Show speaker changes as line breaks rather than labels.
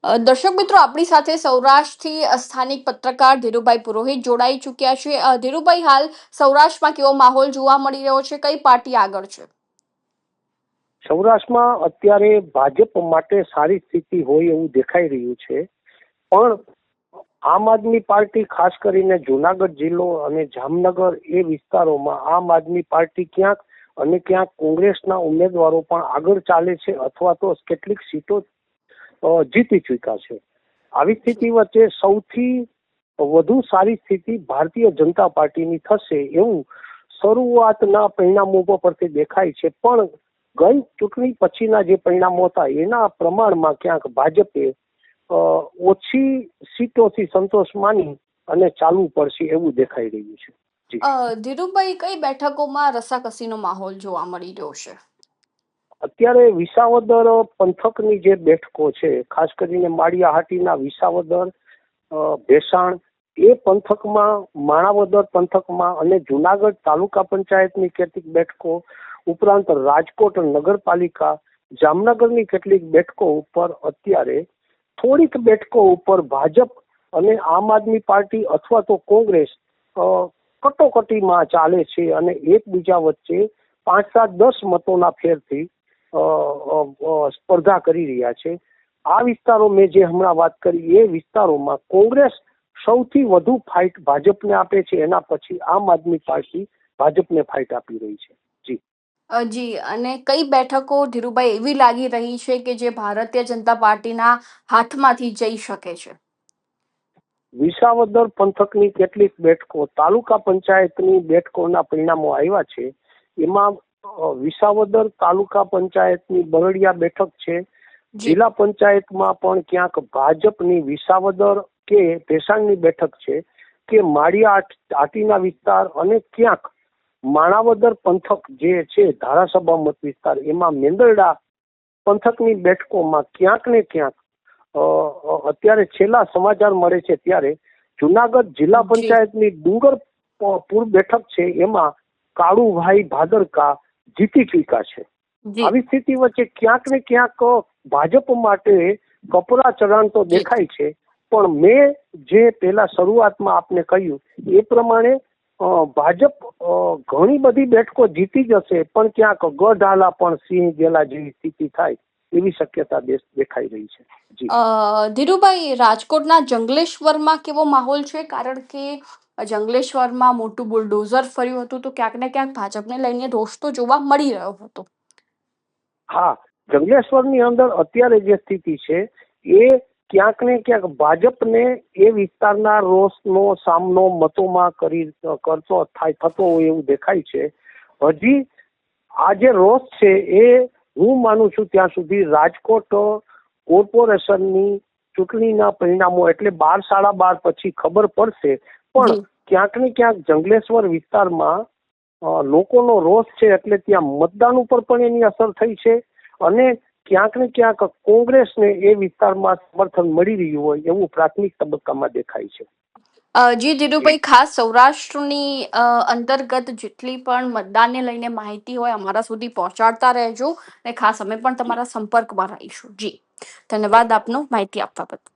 દર્શક મિત્રો, આપણી સાથે સૌરાષ્ટ્રથી સ્થાનિક પત્રકાર ધીરુભાઈ પુરોહિત જોડાઈ ચૂક્યા છે. ધીરુભાઈ, હાલ સૌરાષ્ટ્રમાં કેવો માહોલ જોવા મળી રહ્યો છે? કઈ પાર્ટી આગળ છે?
સૌરાષ્ટ્રમાં અત્યારે ભાજપ માટે સારી સ્થિતિ હોય એવું દેખાઈ રહ્યું છે, પણ આમ આદમી પાર્ટી ખાસ કરીને જુનાગઢ જિલ્લો અને જામનગર એ વિસ્તારોમાં આમ આદમી પાર્ટી ક્યાંક અને ક્યાંક કોંગ્રેસના ઉમેદવારો પણ આગળ ચાલે છે અથવા તો કેટલીક સીટો જીતી ચૂક્યા છે. આવી સ્થિતિ વચ્ચે સૌથી વધુ સારી સ્થિતિ ભારતીય જનતા પાર્ટીની થશે એવું શરૂઆતના પરિણામો પરથી દેખાય છે, પણ ગઈ ચૂંટણી પછીના જે પરિણામો હતા એના પ્રમાણમાં ક્યાંક ભાજપે ઓછી સીટોથી સંતોષ માની અને ચાલવું પડશે એવું દેખાઈ રહ્યું છે.
ધીરુભાઈ, કઈ બેઠકોમાં રસાકસીનો માહોલ જોવા મળી રહ્યો છે?
અત્યારે વિસાવદર પંથકની જે બેઠકો છે, ખાસ કરીને માળિયાહાટીના વિસાવદર, ભેસાણ એ પંથકમાં, માણાવદર પંથકમાં અને જુનાગઢ તાલુકા પંચાયતની કેટલીક બેઠકો ઉપરાંત રાજકોટ નગરપાલિકા, જામનગરની કેટલીક બેઠકો ઉપર અત્યારે થોડીક બેઠકો ઉપર ભાજપ અને આમ આદમી પાર્ટી અથવા તો કોંગ્રેસ કટોકટીમાં ચાલે છે અને એકબીજા વચ્ચે 5-7-10 મતોના ફેરથી સ્પર્ધા કરી રહ્યા છે. આ વિસ્તારો મેં જે હમણાં વાત કરી એ વિસ્તારોમાં કોંગ્રેસ સૌથી વધુ ફાઇટ ભાજપને આપે છે, એના પછી આમ આદમી પાર્ટી ભાજપને ફાઇટ આપી રહી છે.
જી, અને કઈ બેઠકો ધીરુભાઈ એવી લાગી રહી છે કે જે ભારતીય જનતા પાર્ટીના હાથમાંથી જઈ શકે છે?
વિસાવદર પંથકની કેટલીક બેઠકો, તાલુકા પંચાયતની બેઠકોના પરિણામો આવ્યા છે. એમાં વિસાવદર તાલુકા પંચાયતની બરડિયા બેઠક છે. જિલ્લા પંચાયતમાં પણ ક્યાંક ભાજપની વિસાવદર કે ભેસાણની બેઠક છે કે માળિયાહાટીના વિસ્તાર અને ક્યાંક માણાવદર પંથક જે છે ધારાસભા મત વિસ્તાર, એમાં મેંદરડા પંથકની બેઠકોમાં ક્યાંક ને ક્યાંક અત્યારે છેલ્લા સમાચાર મળે છે ત્યારે જુનાગઢ જિલ્લા પંચાયતની ડુંગરપુર બેઠક છે, એમાં કાળુભાઈ ભાદરકા જીતી ચૂક્યા છે. આવી સ્થિતિ વચ્ચે ક્યાંક ને ક્યાંક ભાજપ માટે કપરા ચઢાણ તો દેખાય છે, પણ મેં જે પેલા શરૂઆતમાં આપને કહ્યું એ પ્રમાણે ભાજપ ઘણી બધી બેઠકો જીતી જશે, પણ ક્યાંક ગઢાલા પણ સિંહ ગેલા જેવી સ્થિતિ થાય એવી શક્યતા દેખાઈ રહી છે.
ધીરુભાઈ, રાજકોટના જંગલેશ્વરમાં કેવો માહોલ છે? કારણ કે જંગલેશ્વરમાં મોટું બુલડોઝર ફર્યું હતું, તો ક્યાંક ને ક્યાંક ભાજપને લઈને રોષ તો જોવા મળી રહ્યો હતો.
હા, જંગલેશ્વરની અંદર અત્યારે જે સ્થિતિ છે એ ક્યાંક ને ક્યાંક ભાજપને એ વિસ્તારના રોષનો સામનો મતોમાં થતો હોય એવું દેખાય છે. હજી આ જે રોષ છે એ હું માનું છું ત્યાં સુધી રાજકોટ કોર્પોરેશનની ચૂંટણીના પરિણામો એટલે 12-12:30 પછી ખબર પડશે, પણ ક્યાંક ને ક્યાંક જંગલેશ્વર વિસ્તારમાં લોકોનો રોષ છે એટલે ત્યાં મતદાન ઉપર પણ એની અસર થઈ છે અને ક્યાંક ને ક્યાંક કોંગ્રેસને એ વિસ્તારમાં સમર્થન મળી રહ્યું હોય એવું પ્રાથમિક તબક્કામાં દેખાય છે.
જી ધીરુભાઈ, ખાસ સૌરાષ્ટ્રની અંતર્ગત જેટલી પણ મતદાનને લઈને માહિતી હોય અમારા સુધી પહોંચાડતા રહેજો, અને ખાસ અમે પણ તમારા સંપર્કમાં રહીશું. જી, ધન્યવાદ આપનો માહિતી આપવા બદલ.